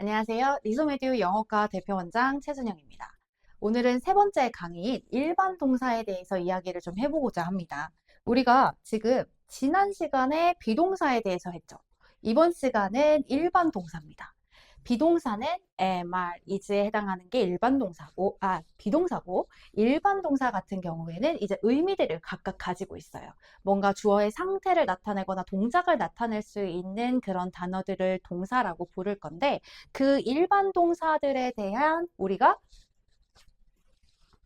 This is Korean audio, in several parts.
안녕하세요. 리소메디우 영어과 대표원장 최준영입니다. 오늘은 세 번째 강의인 일반 동사에 대해서 이야기를 좀 해보고자 합니다. 우리가 지금 지난 시간에 비동사에 대해서 했죠. 이번 시간은 일반 동사입니다. 비동사는 am, are, is에 해당하는 게 비동사고, 일반 동사 같은 경우에는 이제 의미들을 각각 가지고 있어요. 뭔가 주어의 상태를 나타내거나 동작을 나타낼 수 있는 그런 단어들을 동사라고 부를 건데, 그 일반 동사들에 대한 우리가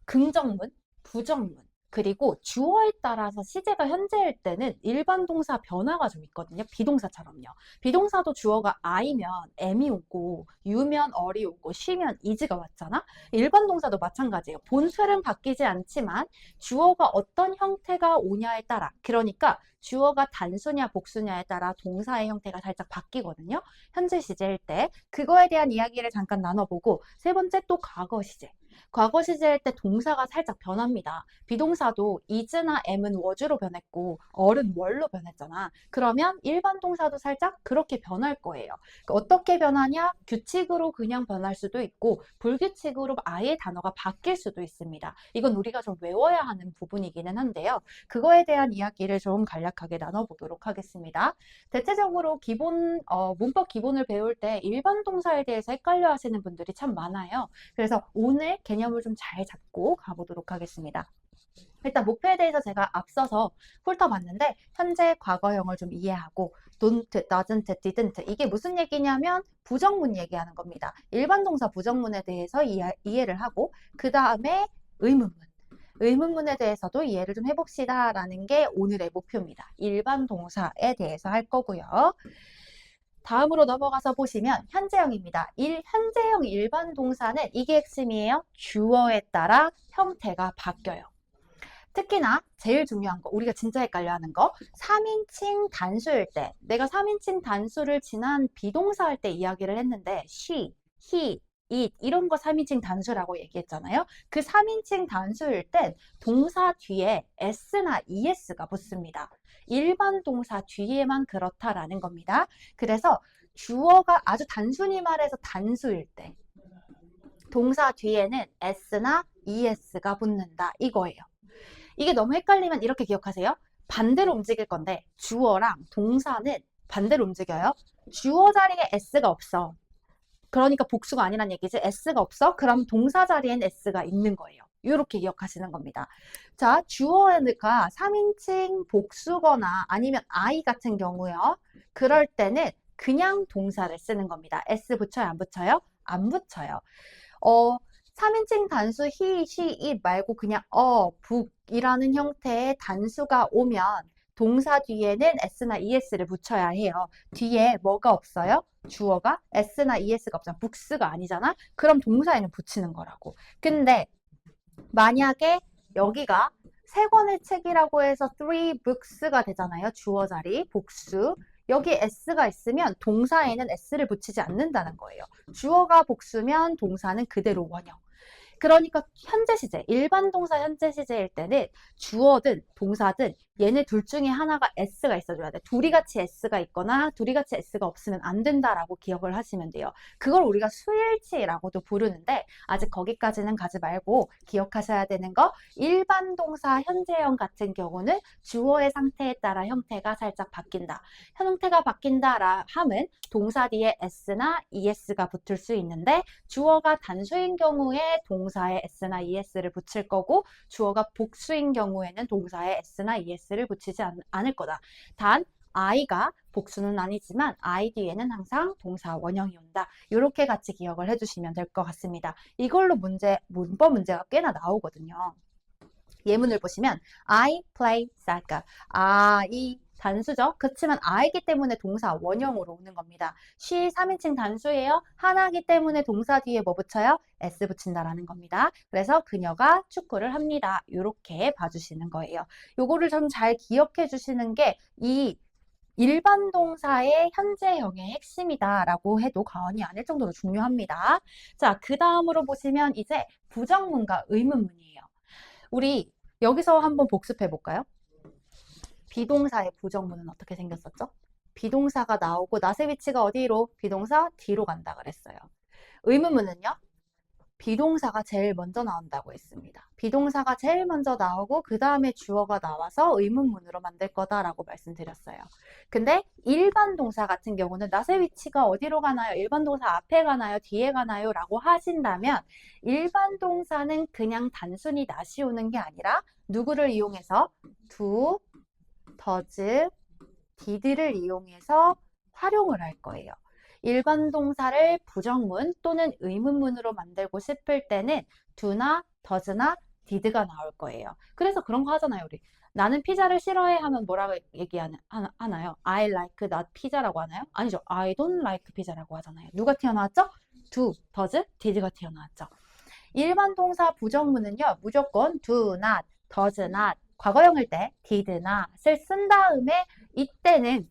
긍정문, 부정문, 그리고 주어에 따라서 시제가 현재일 때는 일반 동사 변화가 좀 있거든요. 비동사처럼요. 비동사도 주어가 I면 M이 오고, U면 어리 오고, She면 is가 왔잖아. 일반 동사도 마찬가지예요. 본틀은 바뀌지 않지만 주어가 어떤 형태가 오냐에 따라, 그러니까 주어가 단수냐 복수냐에 따라 동사의 형태가 살짝 바뀌거든요. 현재 시제일 때. 그거에 대한 이야기를 잠깐 나눠보고, 세 번째 또 과거 시제. 과거 시제일 때 동사가 살짝 변합니다. 비동사도 is나 am은 was로 변했고 어른 were로 변했잖아. 그러면 일반 동사도 살짝 그렇게 변할 거예요. 어떻게 변하냐? 규칙으로 그냥 변할 수도 있고 불규칙으로 아예 단어가 바뀔 수도 있습니다. 이건 우리가 좀 외워야 하는 부분이기는 한데요. 그거에 대한 이야기를 좀 간략하게 나눠보도록 하겠습니다. 대체적으로 문법 기본을 배울 때 일반 동사에 대해서 헷갈려 하시는 분들이 참 많아요. 그래서 오늘 개념을 좀 잘 잡고 가보도록 하겠습니다. 일단 목표에 대해서 제가 앞서서 훑어봤는데 현재 과거형을 좀 이해하고 don't, doesn't, didn't 이게 무슨 얘기냐면 부정문 얘기하는 겁니다. 일반 동사 부정문에 대해서 이해를 하고 그 다음에 의문문에 대해서도 이해를 좀 해봅시다 라는 게 오늘의 목표입니다. 일반 동사에 대해서 할 거고요. 다음으로 넘어가서 보시면 현재형입니다. 현재형 일반 동사는 이게 핵심이에요. 주어에 따라 형태가 바뀌어요. 특히나 제일 중요한 거, 우리가 진짜 헷갈려 하는 거, 3인칭 단수일 때, 내가 3인칭 단수를 지난 비동사 할 때 이야기를 했는데, she, he, it, 이런 거 3인칭 단수라고 얘기했잖아요. 그 3인칭 단수일 땐 동사 뒤에 s나 es가 붙습니다. 일반 동사 뒤에만 그렇다라는 겁니다. 그래서 주어가 아주 단순히 말해서 단수일 때, 동사 뒤에는 s나 es가 붙는다. 이거예요. 이게 너무 헷갈리면 이렇게 기억하세요. 반대로 움직일 건데 주어랑 동사는 반대로 움직여요. 주어 자리에 s가 없어. 그러니까 복수가 아니란 얘기지. s가 없어? 그럼 동사 자리엔 s가 있는 거예요. 이렇게 기억하시는 겁니다. 자, 주어가 3인칭 복수거나 아니면 I 같은 경우요. 그럴 때는 그냥 동사를 쓰는 겁니다. s 붙여요? 안 붙여요? 안 붙여요. 3인칭 단수 he, she, it 말고 그냥 북이라는 형태의 단수가 오면 동사 뒤에는 s나 es를 붙여야 해요. 뒤에 뭐가 없어요? 주어가 s나 es가 없잖아. books가 아니잖아? 그럼 동사에는 붙이는 거라고. 근데 만약에 여기가 세 권의 책이라고 해서 three books가 되잖아요. 주어 자리, 복수. 여기 s가 있으면 동사에는 s를 붙이지 않는다는 거예요. 주어가 복수면 동사는 그대로 원형. 그러니까 현재 시제, 일반 동사 현재 시제일 때는 주어든 동사든 얘네 둘 중에 하나가 s가 있어줘야 돼. 둘이 같이 s가 있거나 둘이 같이 s가 없으면 안 된다라고 기억을 하시면 돼요. 그걸 우리가 수일치라고도 부르는데 아직 거기까지는 가지 말고 기억하셔야 되는 거, 일반 동사 현재형 같은 경우는 주어의 상태에 따라 형태가 살짝 바뀐다. 형태가 바뀐다라 함은 동사 뒤에 s나 es가 붙을 수 있는데 주어가 단수인 경우에 동사에 s나 es를 붙일 거고 주어가 복수인 경우에는 동사에 s나 es를 붙이지 않을 거다. 단 I가 복수는 아니지만 I 뒤에는 항상 동사 원형이 온다. 이렇게 같이 기억을 해주시면 될 것 같습니다. 이걸로 문법 문제가 꽤나 나오거든요. 예문을 보시면 I play soccer. I 단수죠. 그렇지만 I기 때문에 동사 원형으로 오는 겁니다. she 3인칭 단수예요. 하나기 때문에 동사 뒤에 뭐 붙여요? s 붙인다라는 겁니다. 그래서 그녀가 축구를 합니다. 이렇게 봐주시는 거예요. 요거를 좀 잘 기억해 주시는 게 이 일반 동사의 현재형의 핵심이다라고 해도 과언이 아닐 정도로 중요합니다. 자, 그 다음으로 보시면 이제 부정문과 의문문이에요. 우리 여기서 한번 복습해 볼까요? 비동사의 부정문은 어떻게 생겼었죠? 비동사가 나오고 not의 위치가 어디로? 비동사 뒤로 간다 그랬어요. 의문문은요? 비동사가 제일 먼저 나온다고 했습니다. 비동사가 제일 먼저 나오고 그 다음에 주어가 나와서 의문문으로 만들 거다라고 말씀드렸어요. 근데 일반 동사 같은 경우는 not의 위치가 어디로 가나요? 일반 동사 앞에 가나요? 뒤에 가나요? 라고 하신다면 일반 동사는 그냥 단순히 not이 오는 게 아니라 누구를 이용해서? do, does, did를 이용해서 활용을 할 거예요. 일반 동사를 부정문 또는 의문문으로 만들고 싶을 때는 do나 does나 did가 나올 거예요. 그래서 그런 거 하잖아요, 우리. 나는 피자를 싫어해 하면 뭐라고 하나요? I like not pizza라고 하나요? 아니죠. I don't like pizza라고 하잖아요. 누가 튀어나왔죠? do, does, did가 튀어나왔죠. 일반 동사 부정문은요, 무조건 do not, does not, 과거형일 때 did not을 쓴 다음에 이때는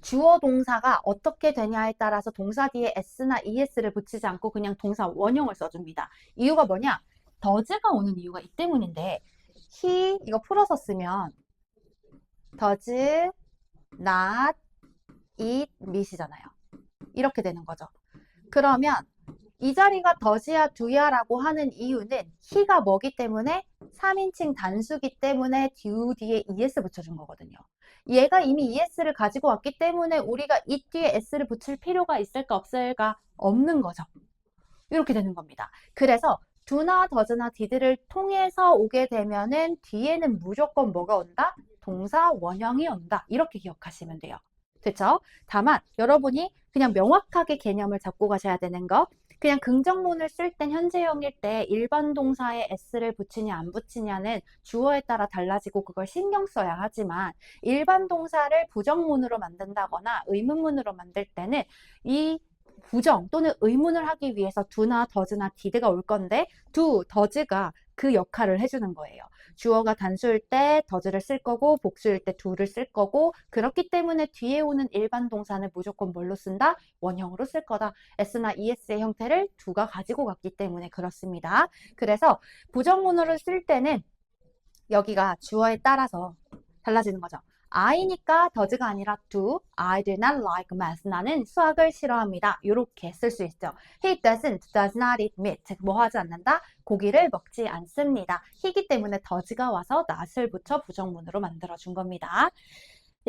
주어 동사가 어떻게 되냐에 따라서 동사 뒤에 s나 es를 붙이지 않고 그냥 동사 원형을 써줍니다. 이유가 뭐냐? does가 오는 이유가 이 때문인데 he 이거 풀어서 쓰면 does not eat meat이잖아요. 이렇게 되는 거죠. 그러면 이 자리가 does야 do야 라고 하는 이유는 he가 뭐기 때문에 3인칭 단수기 때문에 do 뒤에 es 붙여준 거거든요. 얘가 이미 es를 가지고 왔기 때문에 우리가 이 뒤에 s를 붙일 필요가 있을까 없을까? 없는 거죠. 이렇게 되는 겁니다. 그래서 do나 does나 did를 통해서 오게 되면은 뒤에는 무조건 뭐가 온다? 동사 원형이 온다. 이렇게 기억하시면 돼요. 됐죠? 다만 여러분이 그냥 명확하게 개념을 잡고 가셔야 되는 거, 그냥 긍정문을 쓸 땐 현재형일 때 일반 동사에 s를 붙이냐 안 붙이냐는 주어에 따라 달라지고 그걸 신경 써야 하지만 일반 동사를 부정문으로 만든다거나 의문문으로 만들 때는 이 부정 또는 의문을 하기 위해서 do나 does나 did가 올 건데 do, does가 그 역할을 해주는 거예요. 주어가 단수일 때 does를 쓸 거고 복수일 때 do를 쓸 거고 그렇기 때문에 뒤에 오는 일반 동사는 무조건 뭘로 쓴다? 원형으로 쓸 거다. s나 es의 형태를 do가 가지고 갔기 때문에 그렇습니다. 그래서 부정문으로 쓸 때는 여기가 주어에 따라서 달라지는 거죠. I니까 does가 아니라 do. I do not like math. 나는 수학을 싫어합니다. 이렇게 쓸 수 있죠. He does not eat meat. 뭐 하지 않는다? 고기를 먹지 않습니다. he이기 때문에 does가 와서 not을 붙여 부정문으로 만들어준 겁니다.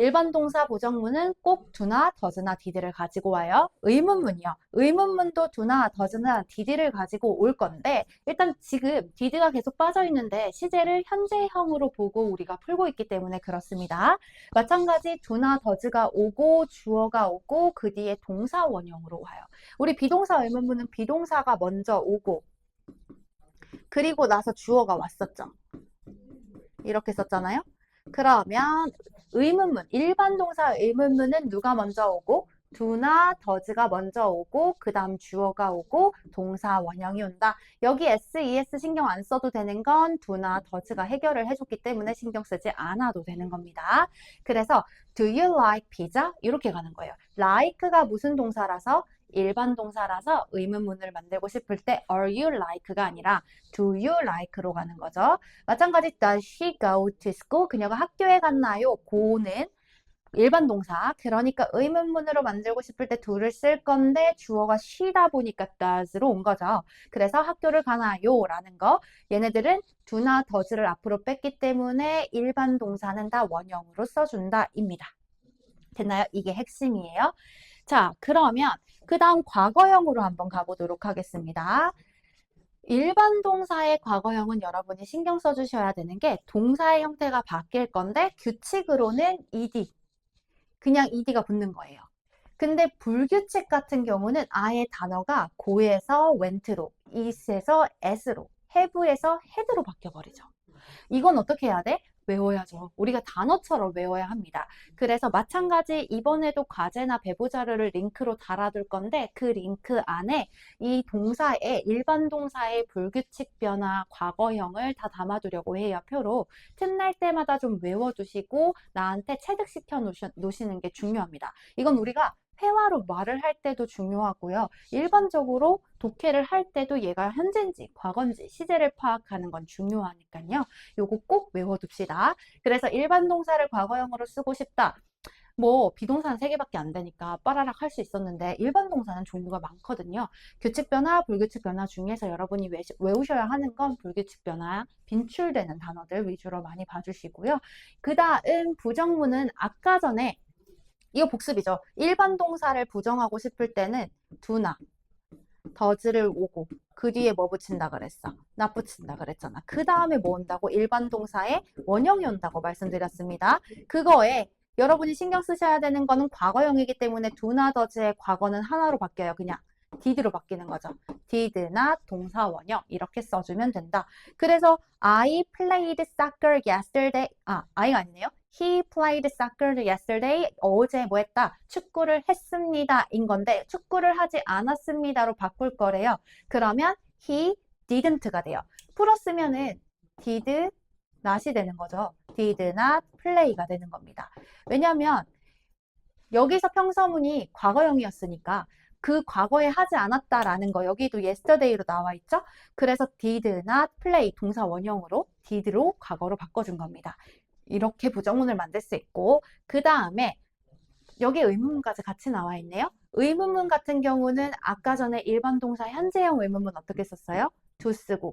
일반 동사 부정문은 꼭 do나 does나 did를 가지고 와요. 의문문이요. 의문문도 do나 does나 did를 가지고 올 건데 일단 지금 did가 계속 빠져 있는데 시제를 현재형으로 보고 우리가 풀고 있기 때문에 그렇습니다. 마찬가지 do나 does가 오고 주어가 오고 그 뒤에 동사 원형으로 와요. 우리 비동사 의문문은 비동사가 먼저 오고 그리고 나서 주어가 왔었죠. 이렇게 썼잖아요. 그러면 의문문, 일반 동사 의문문은 누가 먼저 오고 do나 does가 먼저 오고 그 다음 주어가 오고 동사 원형이 온다. 여기 s, es 신경 안 써도 되는 건 do나 does가 해결을 해줬기 때문에 신경 쓰지 않아도 되는 겁니다. 그래서 do you like pizza? 이렇게 가는 거예요. like가 무슨 동사라서? 일반 동사라서 의문문을 만들고 싶을 때 are you like가 아니라 do you like로 가는 거죠. 마찬가지 does she go to school? 그녀가 학교에 갔나요? go는 일반 동사. 그러니까 의문문으로 만들고 싶을 때 do를 쓸 건데 주어가 she다 보니까 does로 온 거죠. 그래서 학교를 가나요? 라는 거. 얘네들은 do나 does를 앞으로 뺐기 때문에 일반 동사는 다 원형으로 써준다 입니다. 됐나요? 이게 핵심이에요. 자, 그러면 그 다음 과거형으로 한번 가보도록 하겠습니다. 일반 동사의 과거형은 여러분이 신경 써주셔야 되는 게 동사의 형태가 바뀔 건데 규칙으로는 ed, 그냥 ed가 붙는 거예요. 근데 불규칙 같은 경우는 아예 단어가 go에서 went로, is에서 as로, have에서 had로 바뀌어버리죠. 이건 어떻게 해야 돼? 외워야죠. 우리가 단어처럼 외워야 합니다. 그래서 마찬가지 이번에도 과제나 배부 자료를 링크로 달아둘 건데 그 링크 안에 이 동사의 일반 동사의 불규칙 변화, 과거형을 다 담아두려고 해요. 표로. 틈날 때마다 좀 외워두시고 나한테 체득시켜 놓으시는 게 중요합니다. 이건 우리가 회화로 말을 할 때도 중요하고요. 일반적으로 독해를 할 때도 얘가 현재인지 과거인지 시제를 파악하는 건 중요하니까요. 요거 꼭 외워둡시다. 그래서 일반 동사를 과거형으로 쓰고 싶다. 뭐 비동사는 3개밖에 안 되니까 빠라락 할 수 있었는데 일반 동사는 종류가 많거든요. 규칙 변화, 불규칙 변화 중에서 여러분이 외우셔야 하는 건 불규칙 변화, 빈출되는 단어들 위주로 많이 봐주시고요. 그 다음 부정문은 아까 전에 이거 복습이죠. 일반 동사를 부정하고 싶을 때는 do나 does를 오고 그 뒤에 뭐 붙인다 그랬어? not 붙인다 그랬잖아. 그 다음에 뭐 온다고? 일반 동사의 원형이 온다고 말씀드렸습니다. 그거에 여러분이 신경 쓰셔야 되는 거는 과거형이기 때문에 do나 does의 과거는 하나로 바뀌어요. 그냥 did로 바뀌는 거죠. did나 동사 원형 이렇게 써주면 된다. 그래서 I played soccer yesterday. I가 아니네요. He played soccer yesterday. 어제 뭐 했다? 축구를 했습니다. 인 건데 축구를 하지 않았습니다로 바꿀 거래요. 그러면 he didn't가 돼요. 풀었으면은 did not이 되는 거죠. did not play가 되는 겁니다. 왜냐하면 여기서 평서문이 과거형이었으니까 그 과거에 하지 않았다라는 거 여기도 yesterday로 나와 있죠? 그래서 did not play 동사 원형으로 did로 과거로 바꿔준 겁니다. 이렇게 부정문을 만들 수 있고 그 다음에 여기 의문문까지 같이 나와 있네요. 의문문 같은 경우는 아까 전에 일반 동사 현재형 의문문 어떻게 썼어요? do 쓰고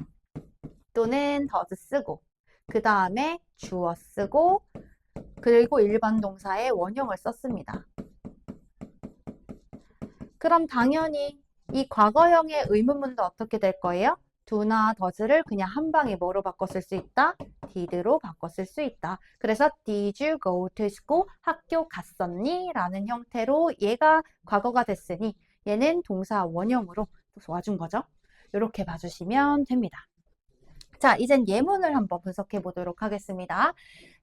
또는 does 쓰고 그 다음에 주어 쓰고 그리고 일반 동사의 원형을 썼습니다. 그럼 당연히 이 과거형의 의문문도 어떻게 될 거예요? do나 does를 그냥 한 방에 뭐로 바꿔 쓸 수 있다? did로 바꿔 쓸 수 있다. 그래서 did you go to school? 학교 갔었니? 라는 형태로 얘가 과거가 됐으니 얘는 동사 원형으로 와준 거죠. 이렇게 봐주시면 됩니다. 자, 이젠 예문을 한번 분석해 보도록 하겠습니다.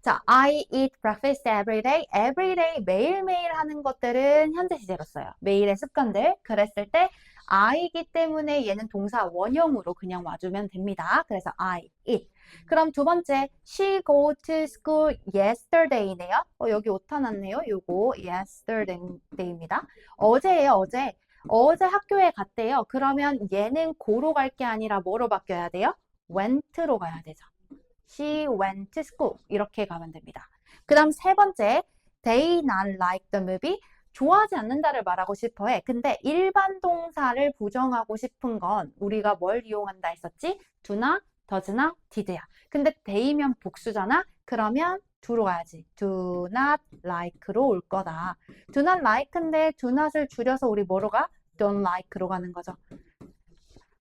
자, I eat breakfast every day. every day, 매일매일 하는 것들은 현재 시제로 써요. 매일의 습관들. 그랬을 때 I이기 때문에 얘는 동사 원형으로 그냥 와주면 됩니다. 그래서 I eat. 그럼 두 번째, she go to school yesterday네요. 여기 오타 났네요. 요거 yesterday입니다. 어제예요, 어제. 어제 학교에 갔대요. 그러면 얘는 고로 갈 게 아니라 뭐로 바뀌어야 돼요? went로 가야 되죠. She went to school. 이렇게 가면 됩니다. 그 다음 세 번째, they not like the movie. 좋아하지 않는다를 말하고 싶어 해. 근데 일반 동사를 부정하고 싶은 건 우리가 뭘 이용한다 했었지? do나, does나, did야. 근데 they면 복수잖아? 그러면 do로 가야지. do not like로 올 거다. do not like인데 do not을 줄여서 우리 뭐로 가? don't like로 가는 거죠.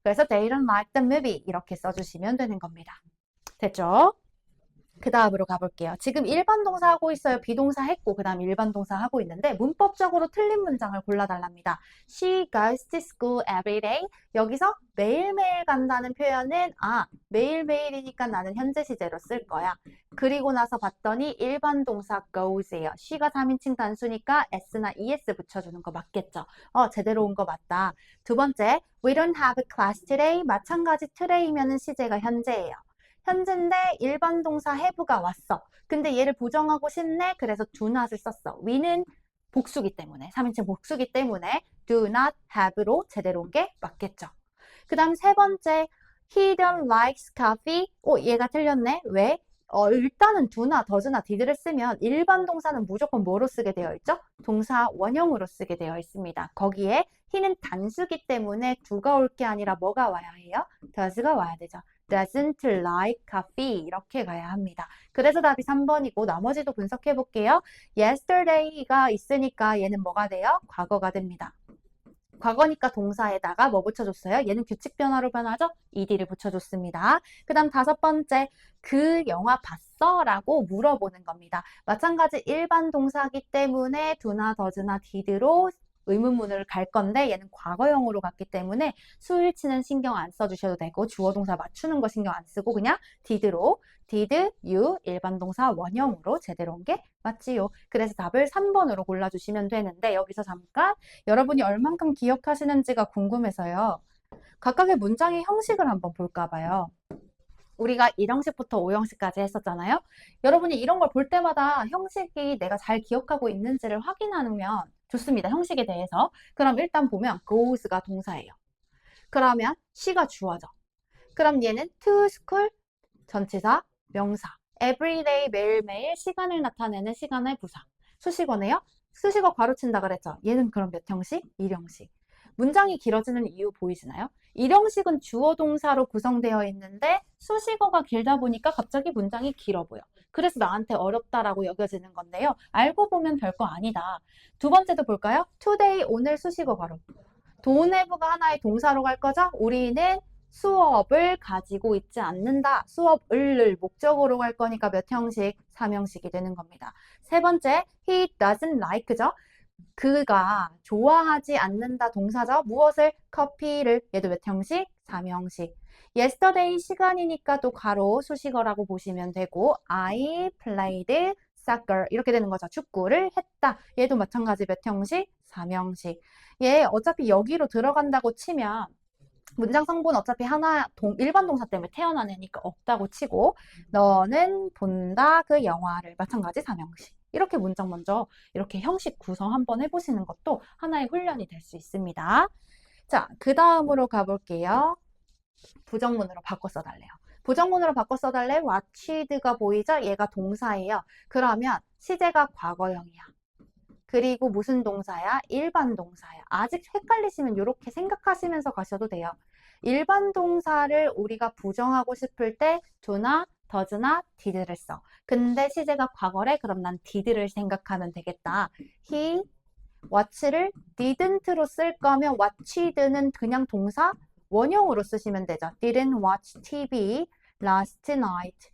그래서 they don't like the movie 이렇게 써주시면 되는 겁니다. 됐죠? 그 다음으로 가볼게요. 지금 일반 동사 하고 있어요. 비동사 했고 그 다음 일반 동사 하고 있는데 문법적으로 틀린 문장을 골라달랍니다. She goes to school every day. 여기서 매일매일 간다는 표현은 매일매일이니까 나는 현재 시제로 쓸 거야. 그리고 나서 봤더니 일반 동사 goes예요. she가 3인칭 단수니까 s나 es 붙여주는 거 맞겠죠? 제대로 온 거 맞다. 두 번째, we don't have a class today. 마찬가지 today면은 시제가 현재예요. 현재인데 일반 동사 have가 왔어. 근데 얘를 부정하고 싶네. 그래서 do not을 썼어. we는 복수기 때문에, 3인칭 복수기 때문에 do not have로 제대로 온 게 맞겠죠. 그 다음 세 번째, he don't likes coffee. 얘가 틀렸네. 왜? 일단은 do나 does나 did를 쓰면 일반 동사는 무조건 뭐로 쓰게 되어 있죠? 동사 원형으로 쓰게 되어 있습니다. 거기에 he는 단수기 때문에 do가 올 게 아니라 뭐가 와야 해요? does가 와야 되죠. doesn't like coffee 이렇게 가야 합니다. 그래서 답이 3번이고 나머지도 분석해 볼게요. yesterday가 있으니까 얘는 뭐가 돼요? 과거가 됩니다. 과거니까 동사에다가 뭐 붙여줬어요? 얘는 규칙 변화로 변하죠? ed를 붙여줬습니다. 그 다음 다섯 번째, 그 영화 봤어? 라고 물어보는 겁니다. 마찬가지 일반 동사기 때문에 do나 does나 did로 의문문을 갈 건데 얘는 과거형으로 갔기 때문에 수일치는 신경 안 써주셔도 되고 주어 동사 맞추는 거 신경 안 쓰고 그냥 did로 did, you 일반 동사 원형으로 제대로 온 게 맞지요. 그래서 답을 3번으로 골라주시면 되는데 여기서 잠깐 여러분이 얼만큼 기억하시는지가 궁금해서요. 각각의 문장의 형식을 한번 볼까 봐요. 우리가 1형식부터 5형식까지 했었잖아요. 여러분이 이런 걸 볼 때마다 형식이 내가 잘 기억하고 있는지를 확인하면 좋습니다. 형식에 대해서. 그럼 일단 보면 goes가 동사예요. 그러면 she가 주어죠. 그럼 얘는 to school 전치사, 명사. everyday 매일매일 시간을 나타내는 시간의 부사. 수식어네요. 수식어 괄호친다 그랬죠. 얘는 그럼 몇 형식? 1형식. 문장이 길어지는 이유 보이시나요? 1형식은 주어 동사로 구성되어 있는데 수식어가 길다 보니까 갑자기 문장이 길어 보여. 그래서 나한테 어렵다라고 여겨지는 건데요. 알고 보면 별거 아니다. 두 번째도 볼까요? today, 오늘 수식어 괄호. don't have가 하나의 동사로 갈 거죠? 우리는 수업을 가지고 있지 않는다. 수업을 목적으로 갈 거니까 몇 형식? 3형식이 되는 겁니다. 세 번째, he doesn't like죠? 그가 좋아하지 않는다 동사죠. 무엇을? 커피를. 얘도 몇 형식? 3형식. yesterday 시간이니까 또 가로 수식어라고 보시면 되고 I played soccer 이렇게 되는 거죠. 축구를 했다. 얘도 마찬가지 몇 형식? 3형식. 얘 어차피 여기로 들어간다고 치면 문장 성분 어차피 하나 일반 동사 때문에 태어난 애니까 없다고 치고 너는 본다 그 영화를 마찬가지 3형식. 이렇게 문장 먼저 이렇게 형식 구성 한번 해보시는 것도 하나의 훈련이 될 수 있습니다. 자, 그 다음으로 가볼게요. 부정문으로 바꿔 써달래요. 부정문으로 바꿔 써달래. watched가 보이죠? 얘가 동사예요. 그러면 시제가 과거형이야. 그리고 무슨 동사야? 일반 동사야. 아직 헷갈리시면 이렇게 생각하시면서 가셔도 돼요. 일반 동사를 우리가 부정하고 싶을 때 do나 does나 did를 써. 근데 시제가 과거래? 그럼 난 did를 생각하면 되겠다. He watch를 didn't로 쓸 거면 watched는 그냥 동사 원형으로 쓰시면 되죠. didn't watch TV last night.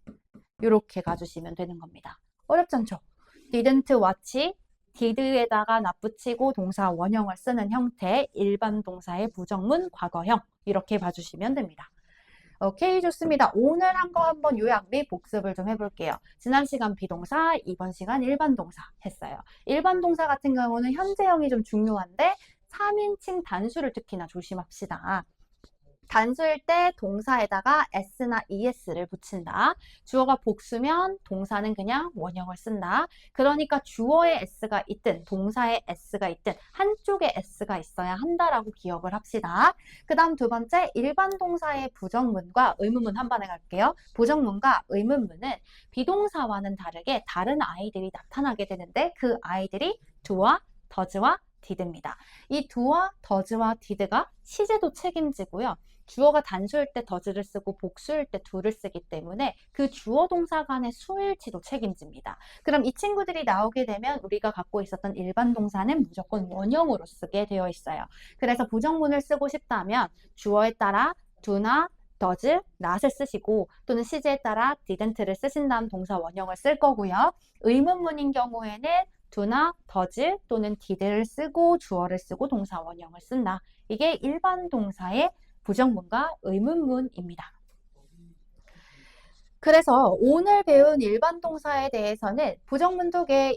이렇게 가주시면 되는 겁니다. 어렵지 않죠? didn't watch did에다가 납붙이고 동사 원형을 쓰는 형태, 일반 동사의 부정문 과거형 이렇게 봐주시면 됩니다. 오케이, 좋습니다. 오늘 한 거 한번 요약 및 복습을 좀 해볼게요. 지난 시간 비동사, 이번 시간 일반 동사 했어요. 일반 동사 같은 경우는 현재형이 좀 중요한데 3인칭 단수를 특히나 조심합시다. 단수일 때 동사에다가 s나 es를 붙인다. 주어가 복수면 동사는 그냥 원형을 쓴다. 그러니까 주어에 s가 있든 동사에 s가 있든 한쪽에 s가 있어야 한다라고 기억을 합시다. 그 다음 두 번째, 일반 동사의 부정문과 의문문 한 번에 갈게요. 부정문과 의문문은 비동사와는 다르게 다른 아이들이 나타나게 되는데 그 아이들이 do와 does와 did입니다. 이 do와 does와 did가 시제도 책임지고요. 주어가 단수일 때 does를 쓰고 복수일 때 do를 쓰기 때문에 그 주어 동사 간의 수일치도 책임집니다. 그럼 이 친구들이 나오게 되면 우리가 갖고 있었던 일반 동사는 무조건 원형으로 쓰게 되어 있어요. 그래서 부정문을 쓰고 싶다면 주어에 따라 do나 does, not을 쓰시고 또는 시제에 따라 didn't를 쓰신 다음 동사 원형을 쓸 거고요. 의문문인 경우에는 do나 does 또는 did를 쓰고 주어를 쓰고 동사 원형을 쓴다. 이게 일반 동사의 부정문과 의문문입니다. 그래서 오늘 배운 일반 동사에 대해서는 부정문 2개,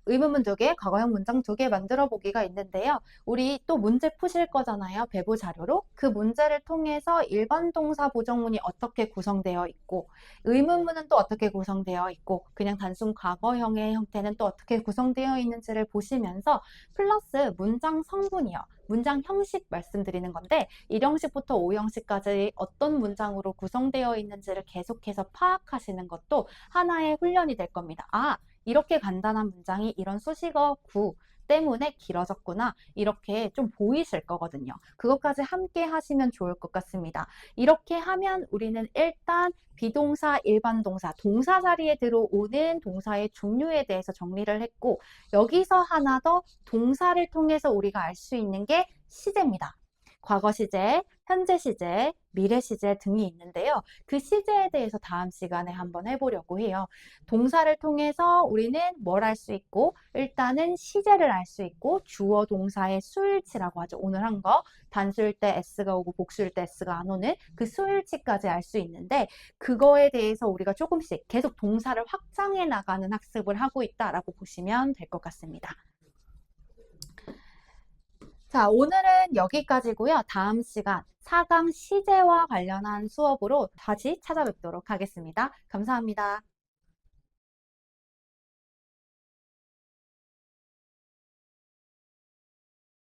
의문문 2개, 과거형 문장 2개 만들어 보기가 있는데요. 우리 또 문제 푸실 거잖아요. 배부 자료로. 그 문제를 통해서 일반 동사 부정문이 어떻게 구성되어 있고 의문문은 또 어떻게 구성되어 있고 그냥 단순 과거형의 형태는 또 어떻게 구성되어 있는지를 보시면서 플러스 문장 성분이요. 문장 형식 말씀드리는 건데 1형식부터 5형식까지 어떤 문장으로 구성되어 있는지를 계속해서 파악하시는 것도 하나의 훈련이 될 겁니다. 아, 이렇게 간단한 문장이 이런 수식어 구 때문에 길어졌구나. 이렇게 좀 보이실 거거든요. 그것까지 함께 하시면 좋을 것 같습니다. 이렇게 하면 우리는 일단 비동사, 일반 동사, 동사 자리에 들어오는 동사의 종류에 대해서 정리를 했고 여기서 하나 더 동사를 통해서 우리가 알 수 있는 게 시제입니다. 과거 시제, 현재 시제, 미래 시제 등이 있는데요. 그 시제에 대해서 다음 시간에 한번 해보려고 해요. 동사를 통해서 우리는 뭘 알 수 있고 일단은 시제를 알 수 있고 주어 동사의 수일치라고 하죠. 오늘 한 거 단수일 때 s가 오고 복수일 때 s가 안 오는 그 수일치까지 알 수 있는데 그거에 대해서 우리가 조금씩 계속 동사를 확장해 나가는 학습을 하고 있다라고 보시면 될 것 같습니다. 자, 오늘은 여기까지고요. 다음 시간 4강 시제와 관련한 수업으로 다시 찾아뵙도록 하겠습니다. 감사합니다.